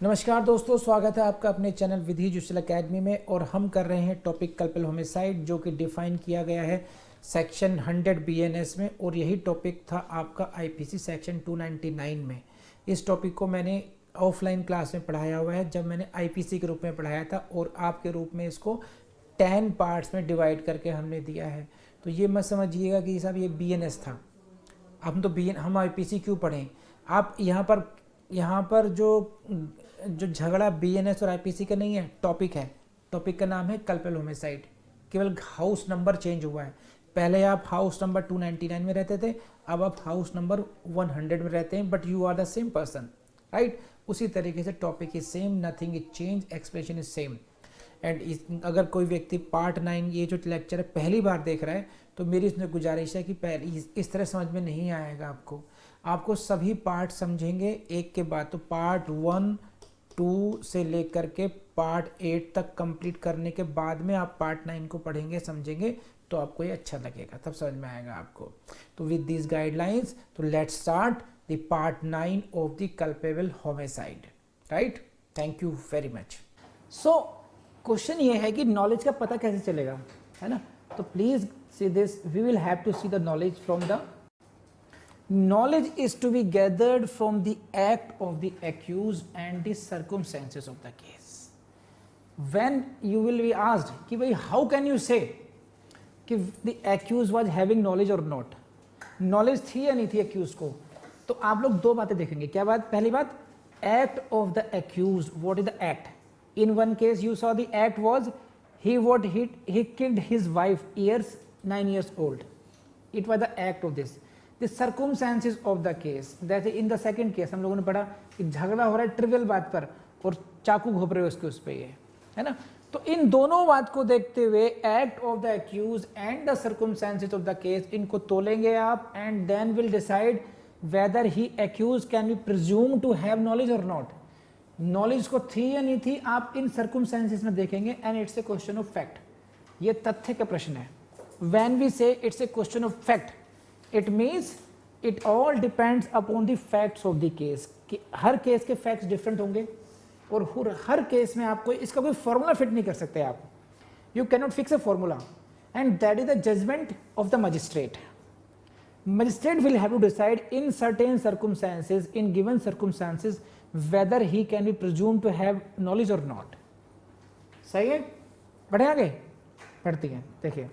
नमस्कार दोस्तों, स्वागत है आपका अपने चैनल विधि जुशल अकेडमी में। और हम कर रहे हैं टॉपिक कल्पल होमिसाइड, जो कि डिफाइन किया गया है सेक्शन 100 बीएनएस में। और यही टॉपिक था आपका आईपीसी सेक्शन 299 में। इस टॉपिक को मैंने ऑफलाइन क्लास में पढ़ाया हुआ है, जब मैंने आईपीसी के रूप में पढ़ाया था, और आपके रूप में इसको 10 पार्ट्स में डिवाइड करके हमने दिया है। तो ये मत समझिएगा कि साहब ये बीएनएस था, हम आईपीसी क्यों पढ़ें। आप यहाँ पर जो झगड़ा बीएनएस और आईपीसी का नहीं है, टॉपिक है। टॉपिक का नाम है कल्पल होमिसाइड। केवल हाउस नंबर चेंज हुआ है। पहले आप हाउस नंबर 299 में रहते थे, अब आप हाउस नंबर 100 में रहते हैं, but you are the same person, right. उसी तरीके से topic is same, nothing is change, expression is same. And अगर कोई व्यक्ति पार्ट 9 ये जो लेक्चर है पहली बार देख रहा है, तो मेरी इसमें गुजारिश है कि पहले इस तरह समझ में नहीं आएगा आपको सभी पार्ट समझेंगे एक के बाद। तो पार्ट 1, 2 से लेकर के पार्ट 8 तक कंप्लीट करने के बाद में आप पार्ट 9 को पढ़ेंगे, समझेंगे, तो आपको ये अच्छा लगेगा, तब समझ में आएगा आपको। तो विद दिस गाइडलाइंस, तो let's start the part 9 of the culpable homicide, right. Thank you very much. So question ये है कि नॉलेज का पता कैसे चलेगा, है ना। तो please see this, we will have to see the knowledge from the knowledge is to be gathered from the act of the accused and the circumstances of the case. When you will be asked कि भाई how can you say कि the accused was having knowledge or not, knowledge थी या नहीं थी accused को, तो आप लोग दो बातें देखेंगे। क्या बात? पहली बात, act of the accused, what is the act? In one case you saw the act was he killed his wife 9 years old. It was the act of this. The circumstances of the case, जैसे in the second case हम लोगों ने पढ़ा कि झगड़ा हो रहा है ट्रिवियल बात पर और चाकू घोप रहे हो उसके उस पे, ये है ना। तो इन दोनों बात को देखते हुए act of the accused and the circumstances of the case, इनको तोलेंगे आप, and then will decide whether he accused can be presume to have knowledge और नॉट। नॉलेज को थी या नहीं थी, आप इन सर्कमस्टेंसेस में देखेंगे, and it's a question of fact. ये तथ्य का प्रश्न है। व्हेन वी से it's a question of fact, it means it all depends upon the facts of the case, कि हर केस के फैक्ट्स डिफरेंट होंगे, और हर केस में आपको इसका कोई फॉर्मूला फिट नहीं कर सकते आप। You can not fix a formula, and that is the judgement of the magistrate. Magistrate will have to decide in certain circumstances, in given circumstances, whether he can be presume to have knowledge और not. सही है, बढ़े आगे बढ़ती हैं। देखिए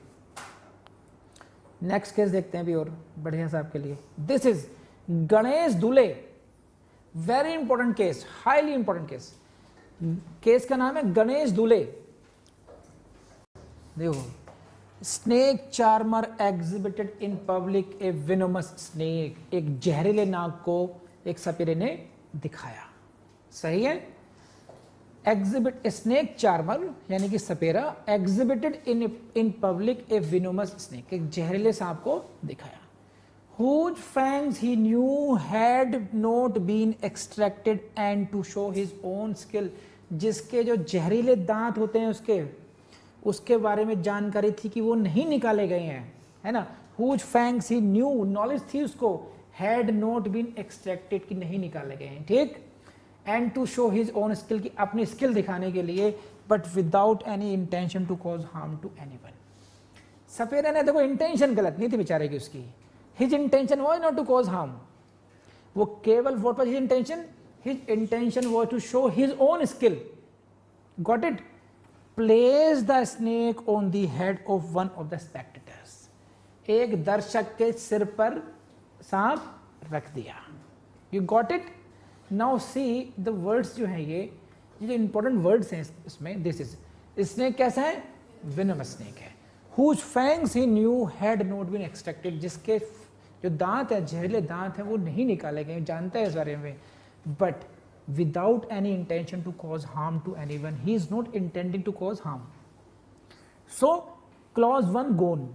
next case देखते हैं अभी, और बढ़िया सा आपके लिए। This is Ganesh Dule, very important case, highly important case. Case का नाम है गणेश दुले। देखो, snake charmer exhibited in public a venomous snake, एक जहरीले नाग को एक सपेरे ने दिखाया। सही है। एग्जिबिट स्नेक चार्मर यानी कि सपेरा, exhibited in public a venomous snake, एक जहरीले सांप को दिखाया। whose fangs he knew had not been extracted and to show his own skill, जिसके जो जहरीले दांत होते हैं उसके बारे में जानकारी थी कि वो नहीं निकाले गए हैं, है ना। whose fangs he knew, knowledge थी उसको, had not been extracted, कि नहीं निकाले गए हैं, ठीक। And to show his own skill, की अपनी स्किल दिखाने के लिए, but without any intention to cause harm to anyone. सपेरा ने, देखो इंटेंशन गलत नहीं थी बेचारे की उसकी, his intention was not to cause harm, वो केवल what was his intention, his intention was to show his own skill. Got it. Place the snake on the head of one of the spectators, एक दर्शक के सिर पर सांप रख दिया। You got it. Now see the words जो हैं, ये जो इंपॉर्टेंट वर्ड्स हैं इसमें। दिस इज स्नेक कैसा है, विनोमस स्नेक है। Whose fangs he knew had not been extracted, जिसके जो दांत है, जहरीले दांत हैं, वो नहीं निकाले गए, जानता है इस बारे में, but without any intention to cause harm to anyone, he is not intending to cause harm. So clause 1 gone,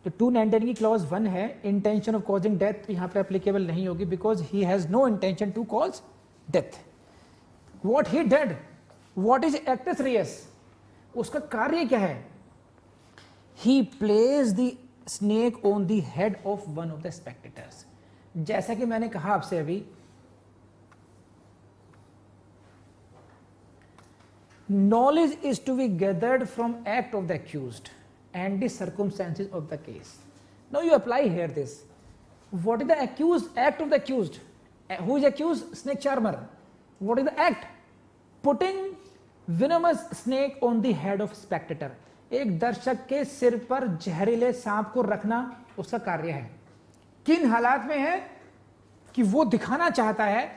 तो 299 की क्लॉज 1 है, इंटेंशन ऑफ कॉजिंग डेथ यहाँ पे एप्लीकेबल नहीं होगी, because he has no intention to cause death. What he did, what is actus reus, उसका कार्य क्या है। He place the snake on the head of one of the spectators, जैसा कि मैंने कहा आपसे अभी, knowledge is to be gathered from act of the accused and the circumstances of the case. Now you apply here this. What is the accused act of the accused? Who is accused? Snake charmer. What is the act? Putting venomous snake on the head of spectator. एक दर्शक के सिर पर जहरीले सांप को रखना उसका कार्य है. किन हालात में है कि वो दिखाना चाहता है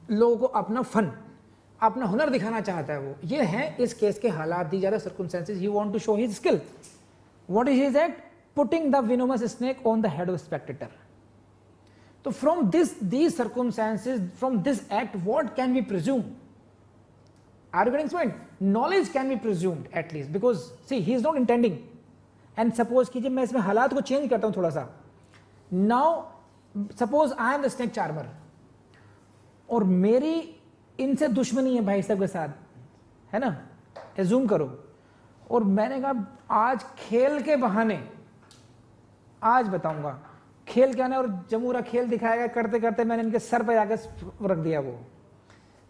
लोगों को अपना फन, अपना हुनर दिखाना चाहता है. वो ये है इस केस के हालात. दी जा रहे circumstances. He want to show his skill. What is his act? Putting the venomous snake on the head of spectator. So from these circumstances, from this act, what can we presume? Are you getting point? Knowledge can be presumed at least, because see, he is not intending. And suppose कीजिए मैं इसमें हालात को change करता हूं थोड़ा सा. Now suppose I am the snake charmer और मेरी इनसे दुश्मनी है भाई साहब के साथ, है ना, एज्यूम करो. और मैंने कहा आज खेल के बहाने आज बताऊंगा खेल क्या ना, और जमूरा खेल दिखाएगा. करते करते मैंने इनके सर पे जाकर रख दिया वो.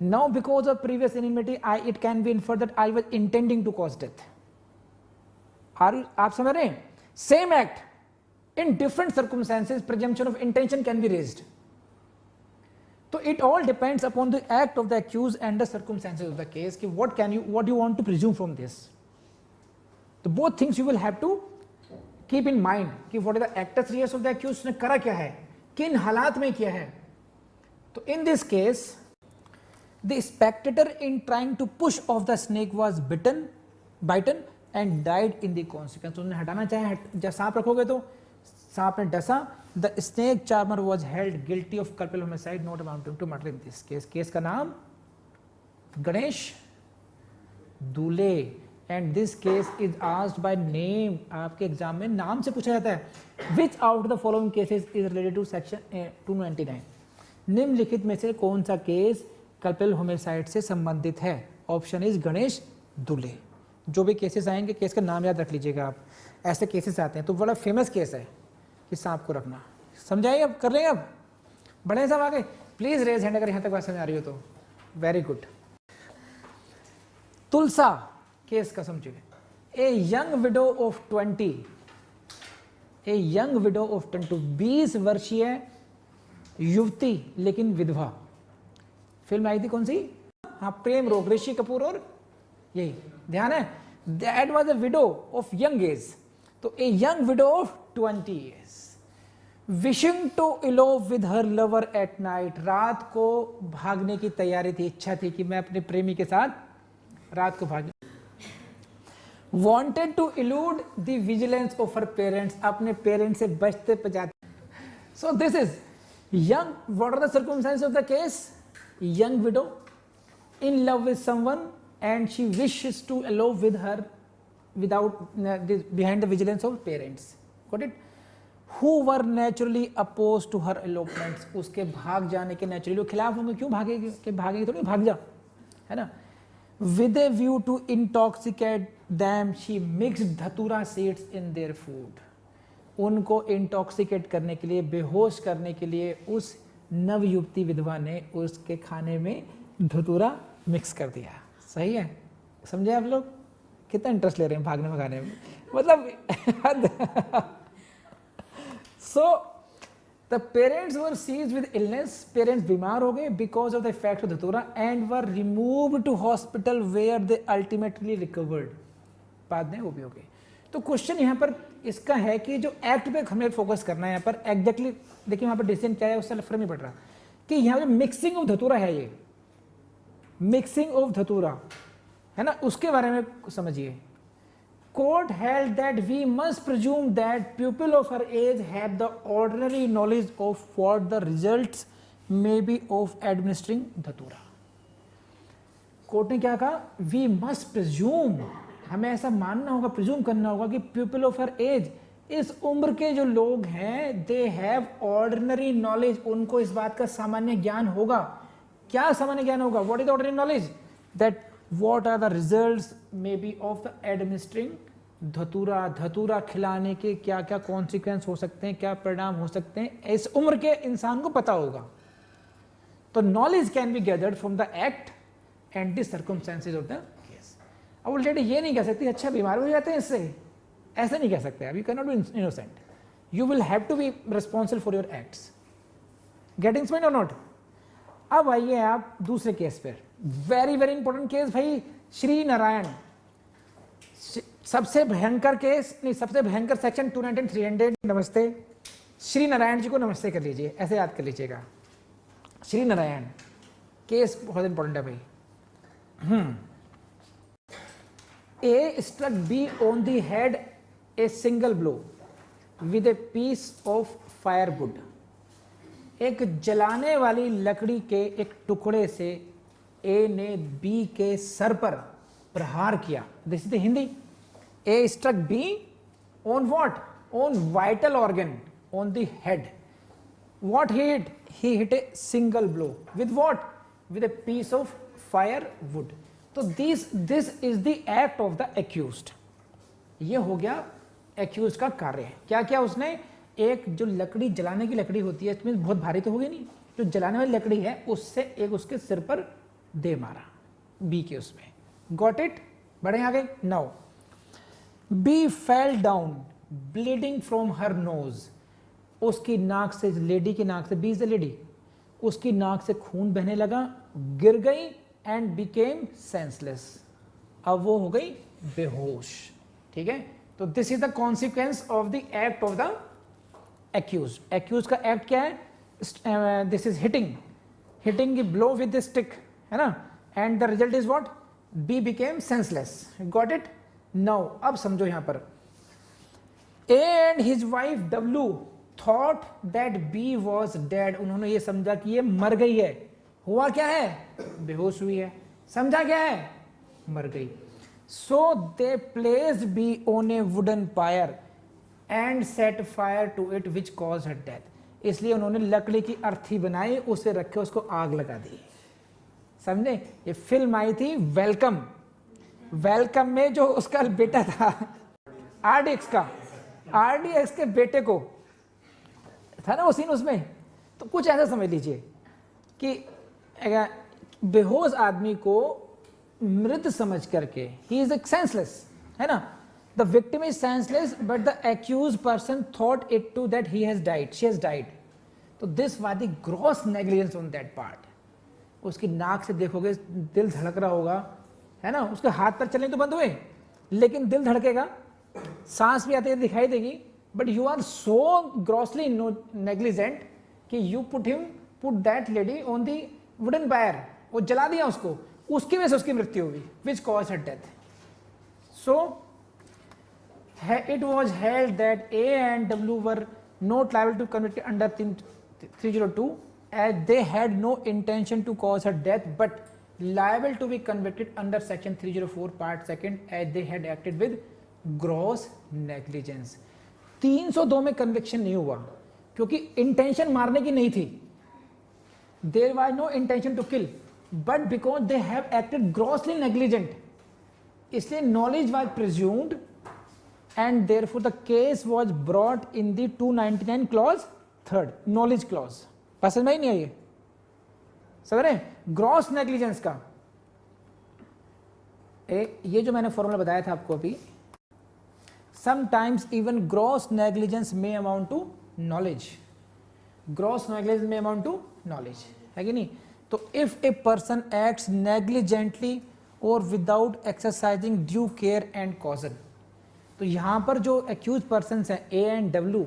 Now because of previous enmity it can be inferred that I was intending to cause death. आप समझ रहे हैं? Same act in different circumstances, presumption of intention can be raised. तो it all depends upon the act of the accused and the circumstances of the case कि what you want to presume from this. तो both things you will have to keep in mind कि what is the actus reus of the accused, ने करा क्या है, किन हालात में किया है. तो in this case the spectator in trying to push off the snake was bitten and died in the consequence. उन्होंने हटाना चाहे, जब सांप रखोगे तो सांप ने डसा. The snake charmer was held guilty of culpable homicide not amounting to murder in this case. Case का नाम Ganesh Dule. And this case is asked by name. आपके एग्जाम में नाम से पूछा जाता है. विच out the following cases is related to section 299. निम्नलिखित में से कौन सा केस कल्पल होमिसाइड से संबंधित है? Option is Ganesh Dule. जो भी केसेस आएंगे केस का नाम याद रख लीजिएगा आप. ऐसे केसेस आते हैं तो बड़ा फेमस केस है कि सांप को रखना. समझाइए, अब कर लेंगे. अब बड़े साहब आगे प्लीज रेज हैंड अगर यहाँ तक बात समझ आ रही हो तो. Very good. तुलसा केस का समझिए. ए young widow of 20, A young widow of 20 वर्षीय युवती लेकिन विधवा. फिल्म आई थी कौन सी? हाँ, प्रेम रोग, ऋषि कपूर और यही ध्यान है. That was a widow of young age. तो a young widow of 20 years wishing to elope with her lover at night. रात को भागने की तैयारी थी, इच्छा थी कि मैं अपने प्रेमी के साथ रात को भाग. wanted to elude the vigilance of her parents. अपने पेरेंट्स से बचते बचाते. So this is young. What are the circumstances of the case? Young widow in love with someone and she wishes to elope with her without behind the vigilance of parents. Got it? Who were naturally opposed to her elopements. उसके भाग जाने के naturally खिलाफ होंगे. क्यों भागेगी? कि भागेगी थोड़ी, भाग जा, है ना. With a view to intoxicate them, she mixed धतूरा seeds in their food. उनको इंटॉक्सिकेट करने के लिए, बेहोश करने के लिए उस नवयुवती विधवा ने उसके खाने में धतूरा मिक्स कर दिया. सही है? समझे आप लोग? कितना इंटरेस्ट ले रहे हैं भागने भगाने में, मतलब. So the parents were seized with illness. Parents बीमार हो गए because of the effect of धतूरा and were removed to hospital where they ultimately recovered. बाद में वो भी हो गए. तो क्वेश्चन यहाँ पर इसका है कि जो एक्ट पे हमें फोकस करना है यहाँ पर. एग्जैक्टली देखिए वहाँ पर डिसीजन क्या है, उससे फर्क नहीं पड़ रहा कि यहाँ पे मिक्सिंग ऑफ धतूरा है. ये मिक्सिंग ऑफ धतूरा है ना, उसके बारे में समझिए. Court held that we must presume that people of her age have the ordinary knowledge of what the results may be of administering dhatura. Court ने क्या कहा? We must presume, हमें ऐसा मानना होगा, प्रिज्यूम करना होगा कि people of her age, इस उम्र के जो लोग हैं, they have ordinary knowledge, उनको इस बात का सामान्य ज्ञान होगा. क्या सामान्य ज्ञान होगा? What is the ordinary knowledge? That what are the results may be of the administering धतूरा. धतूरा खिलाने के क्या क्या कॉन्सिक्वेंस हो सकते हैं, क्या परिणाम हो सकते हैं, इस उम्र के इंसान को पता होगा. तो knowledge can B gathered from the act and the circumstances of the case. अब उल्टे ये नहीं कह सकती अच्छा बीमार हो जाते हैं इससे, ऐसे नहीं कह सकते। अब you can not be innocent, you will have to be responsible for your acts. Getting point और नॉट? अब आइए आप दूसरे केस पर, वेरी वेरी इंपॉर्टेंट केस भाई, श्री नारायण। सबसे भयंकर केस, नहीं सबसे भयंकर सेक्शन 219 300। नमस्ते श्री नारायण जी को नमस्ते कर लीजिए, ऐसे याद कर लीजिएगा। श्री नारायण केस बहुत इंपॉर्टेंट है भाई। A struck B on the head a single blow with a piece of firewood. एक जलाने वाली लकड़ी के एक टुकड़े से ए ने बी के सर पर प्रहार किया। This is the Hindi. A struck B on what? On vital organ, on the head. What he hit? He hit a single blow with what? With a piece of firewood. तो this is the act of the accused. ये हो गया accused का कार्य। क्या क्या उसने? एक जो लकड़ी जलाने की लकड़ी होती है, इसमें बहुत भारी तो होगी नहीं, जो जलाने वाली लकड़ी है उससे एक उसके सिर पर दे मारा, बी के उसमें। Got it? बढ़े आगे। Now B fell down bleeding from her nose. उसकी नाक से, लेडी की नाक से, बी इज द लेडी, उसकी नाक से खून बहने लगा, गिर गई एंड बिकेम सेंसलेस। अब वो हो गई बेहोश। ठीक है, तो this is the consequence of the act of the accused. Accused का एक्ट क्या है? This is hitting blow with the stick, है ना, and the result is what? B became senseless. Got it? Now अब समझो यहां पर, A and his wife W thought that B was dead. उन्होंने ये समझा कि ये मर गई है। हुआ क्या है? बेहोश हुई है। समझा क्या है? मर गई। So they placed B on a wooden pyre and set fire to it which cause her death. इसलिए उन्होंने लकड़ी की अर्थी बनाई, उसे रखे, उसको आग लगा दी। समझे? ये फिल्म आई थी वेलकम। वेलकम में जो उसका बेटा था आरडीएक्स का, आरडीएक्स के बेटे को था ना वो सीन उसमें, तो कुछ ऐसा समझ लीजिए कि बेहोश आदमी को मृत समझ करके, ही इज सेंसलेस, है ना, the victim is senseless but the accused person thought it to that he has died, she has died. तो this was the gross negligence on that part. उसकी नाक से देखोगे दिल धड़क रहा होगा, है ना, उसके हाथ पर चलने तो बंद हुए लेकिन दिल धड़केगा, सांस भी आती है दिखाई देगी, but you are so grossly negligent कि you put that lady on the wooden pyre, वो जला दिया उसको, उसकी वजह से उसकी मृत्यु हुई, which cause her death. So it was held that A and W were not liable to convicted under 302 as they had no intention to cause her death but liable to be convicted under section 304 part 2nd as they had acted with gross negligence। 302 में conviction नहीं हुआ क्योंकि intention मारने की नहीं थी, there was no intention to kill, but because they have acted grossly negligent, इसलिए knowledge was presumed and therefore the case was brought in the 299 clause 3rd, knowledge clause. पसंद में ही नहीं आई है, समझ रहे हैं? ग्रॉस नेग्लिजेंस का ये जो मैंने फॉर्मूला बताया था आपको अभी, sometimes even gross negligence may amount to knowledge, gross negligence may amount to knowledge, है कि नहीं? तो if a person acts negligently or without exercising due care and caution, तो यहाँ पर जो accused persons हैं A and W,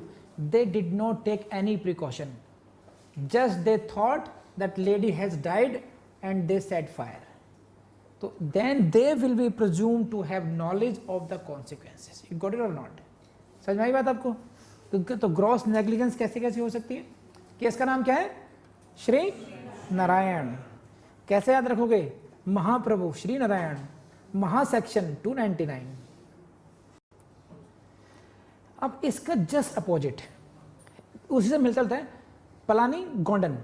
they did not take any precaution, just they thought that lady has died and they set fire, so then they will be presumed to have knowledge of the consequences। You got it or not? समझ में आई बात आपको? तो gross negligence कैसे कैसे हो सकती है? केस का नाम क्या है? श्री नारायण। कैसे याद रखोगे? महाप्रभु श्री नारायण, महासेक्शन 299। अब इसका जस्ट अपोजिट उसी से मिलता जुलता है पलानी गोंडन,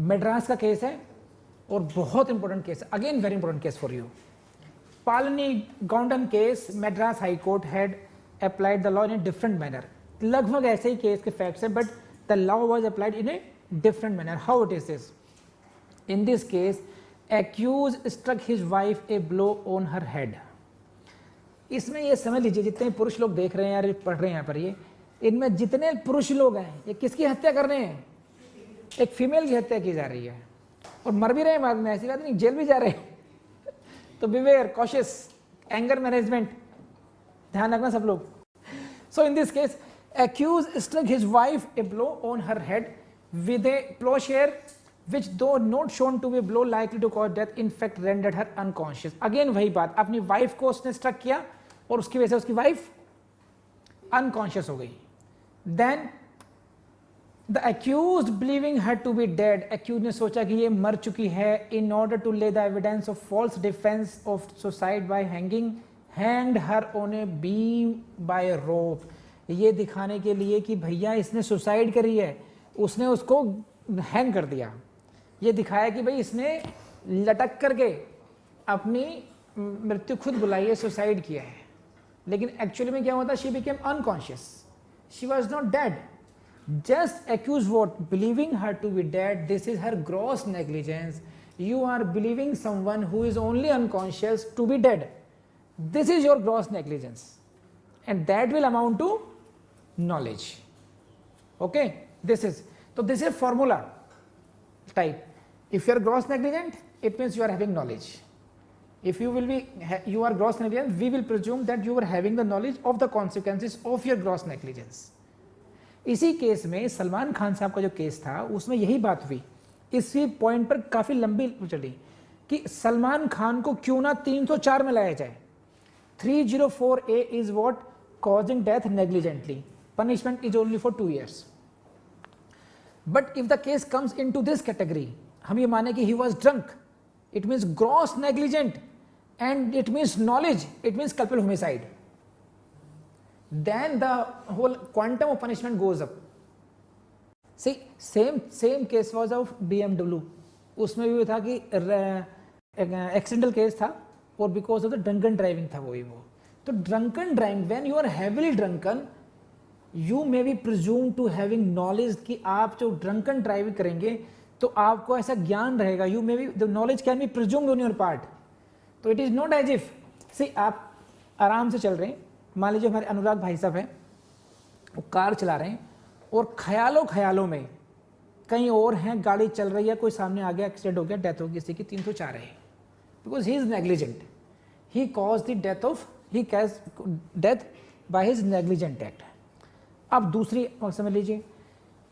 मद्रास का केस है और बहुत इंपॉर्टेंट केस है, again very important case for you. Palani Gounden case, Madras high court had applied the law in a different manner. लगभग ऐसे ही केस के फैक्ट्स है but the law was applied in a different manner. How it is this? In this case accused struck his wife a blow on her head. इसमें ये समझ लीजिए जितने पुरुष लोग देख रहे हैं यार, पढ़ रहे हैं यहाँ पर, ये इनमें जितने पुरुष लोग हैं ये किसकी हत्या कर रहे हैं? एक फीमेल की हत्या की जा रही है और मर भी रहे हैं बाद में, ऐसी बात नहीं, जेल भी जा रहे हैं। तो बिवेयर, कॉशियस, एंगर मैनेजमेंट, ध्यान रखना सब लोग। So in this case accused struck his wife a blow on her head with a ploughshare which though not shown to be a blow likely to cause death in fact rendered her unconscious। Again वही बात, अपनी wife को उसने struck किया और उसकी वजह से उसकी वाइफ अनकॉन्शियस हो गई। Then the accused believing her to be dead, accused ने सोचा कि ये मर चुकी है, in order to lay the evidence of false defence of suicide by hanging hanged her on a beam by rope. ये दिखाने के लिए कि भैया इसने सुसाइड करी है, उसने उसको हैंग कर दिया। ये दिखाया कि भाई इसने लटक करके अपनी मृत्यु खुद बुलाई है, सुसाइड किया है। लेकिन एक्चुअली में क्या होता, she became unconscious, she was not dead, just accused what, believing her to be dead. This is her gross negligence. You are believing someone who is only unconscious to be dead, this is your gross negligence and that will amount to knowledge. Okay, this is, तो this is formula type. If you are gross negligent, it means you are having knowledge. If you will be, you are gross negligent, we will presume that you are having the knowledge of the consequences of your gross negligence. इसी case में सलमान खान साहब का जो case था उसमें यही बात हुई। इसी पॉइंट पर काफी लंबी चली कि सलमान खान को क्यों ना 304 में लाया जाए। 304A is what? Causing death negligently. Punishment is only for 2 years. But if the case comes into this category, हम ये माने कि he was drunk, it means gross negligent and it means knowledge, it means culpable homicide, then the whole quantum of punishment goes up. See, same case was of BMW. उसमें भी था कि accidental case था और because of the drunken driving था वो। तो drunken driving, when you are heavily drunken, you may be presume to having knowledge कि आप जो ड्रंकन ड्राइविंग करेंगे तो आपको ऐसा ज्ञान रहेगा, you may be the knowledge can be presumed on your part. तो it is not as if, see आप आराम से चल रहे हैं, मान लीजिए हमारे अनुराग भाई साहब हैं, वो कार चला रहे हैं और ख्यालों में कहीं और हैं, गाड़ी चल रही है, कोई सामने आ गया, एक्सीडेंट हो गया, डेथ हो गई किसी की, 304 है, because he is negligent, he cause the death of, he cause death by his negligent act. अब दूसरी समझ लीजिए,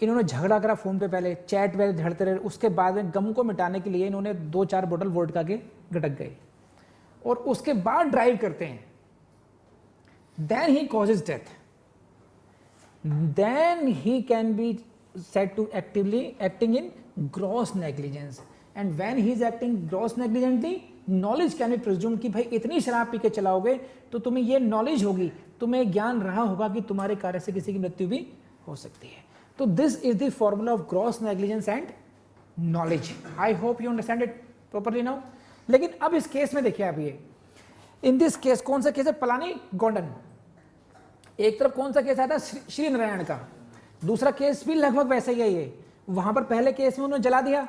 इन्होंने झगड़ा करा फ़ोन पे, पहले चैट पे झड़ते रहे, उसके बाद में गम को मिटाने के लिए इन्होंने 2-4 बोतल वोडका के गटक गए और उसके बाद ड्राइव करते हैं, then he causes death, then he can be said to acting in gross negligence. And when he is acting gross negligently, knowledge can be presume कि भाई इतनी शराब पी के चलाओगे तो तुम्हें ये नॉलेज होगी, तुम्हें ज्ञान रहा होगा कि तुम्हारे कार्य से किसी की मृत्यु भी हो सकती है। तो this is the formula of gross negligence and knowledge. I hope you understand it properly now. लेकिन अब इस केस में देखिए, आप ये इन दिस केस कौन सा केस है, पलानी गोंडन। एक तरफ कौन सा केस आया था, श्री नारायण का, दूसरा केस भी लगभग वैसा ही है। ये वहां पर पहले केस में उन्होंने जला दिया,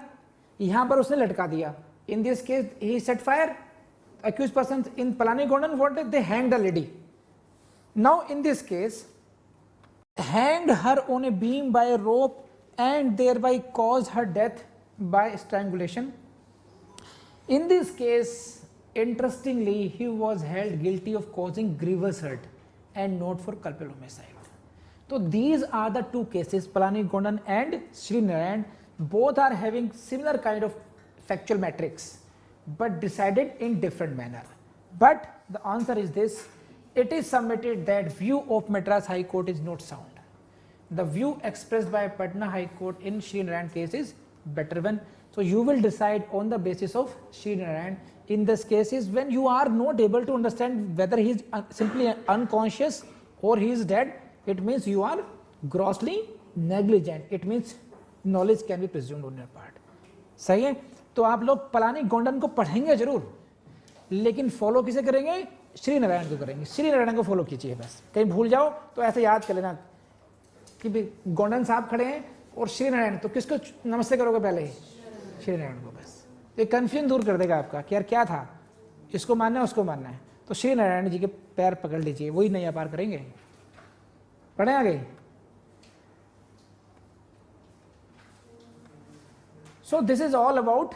यहां पर उसने लटका दिया। इन this case he set fire, accused persons in Palani Gondan, what did they hang the lady? Now in this case, hanged her on a beam by a rope and thereby caused her death by strangulation. In this case, interestingly, he was held guilty of causing grievous hurt and not for culpable homicide. So these are the two cases, Palani Gondan and Sri Narayan. Both are having similar kind of factual matrix, but decided in different manner. But the answer is this: it is submitted that view of Madras High Court is not sound. The view expressed by Patna High Court in Sri Narayan case is better one. So you will decide on the basis of Sri Narayan. In this case is when you are not able to understand whether he is simply unconscious or he is dead, it means you are grossly negligent. It means knowledge can be presumed on your part. सही है? तो आप लोग पलानी गोंडन को पढ़ेंगे जरूर, लेकिन follow किसे करेंगे, श्री नारायण को करेंगे। श्री नारायण को फॉलो कीजिए, बस कहीं भूल जाओ तो ऐसे याद कर लेना कि गोंडन साहब खड़े हैं और श्री नारायण, तो किसको नमस्ते करोगे पहले, श्री नारायण को बस। तो ये कन्फ्यूजन दूर कर देगा आपका कि यार क्या था, इसको मानना है उसको मानना है। तो श्री नारायण जी के पैर पकड़ लीजिए, वही नैया पार करेंगे। पढ़े आगे। So this is all about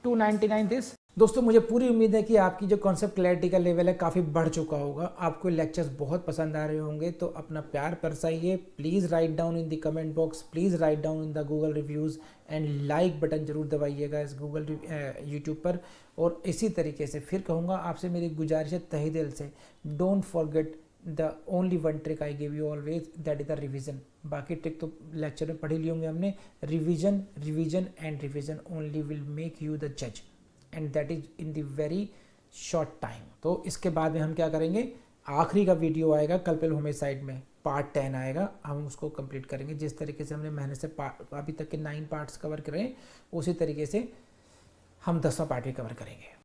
299 this. दोस्तों मुझे पूरी उम्मीद है कि आपकी जो कॉन्सेप्ट क्लैरिटी का लेवल है काफ़ी बढ़ चुका होगा, आपको लेक्चर्स बहुत पसंद आ रहे होंगे। तो अपना प्यार बरसाइए, please write down in the comment box, please write down in the Google reviews and like button जरूर दबाइएगा इस गूगल यूट्यूब पर। और इसी तरीके से फिर कहूँगा आपसे मेरी गुजारिश है तहे दिल से, don't forget the only one trick I give you always, that is the revision. बाकी ट्रिक तो लेक्चर में पढ़ ही लिए होंगे हमने। Revision revision and revision only will make you the जज and that is in the very short time. तो इसके बाद में हम क्या करेंगे, आखिरी का वीडियो आएगा कल्पिल होमिसाइड में, पार्ट 10 आएगा, हम उसको कंप्लीट करेंगे। जिस तरीके से हमने मेहनत से अभी तक के 9 पार्ट्स कवर करें, उसी तरीके से हम 10वां पार्ट भी कवर करेंगे।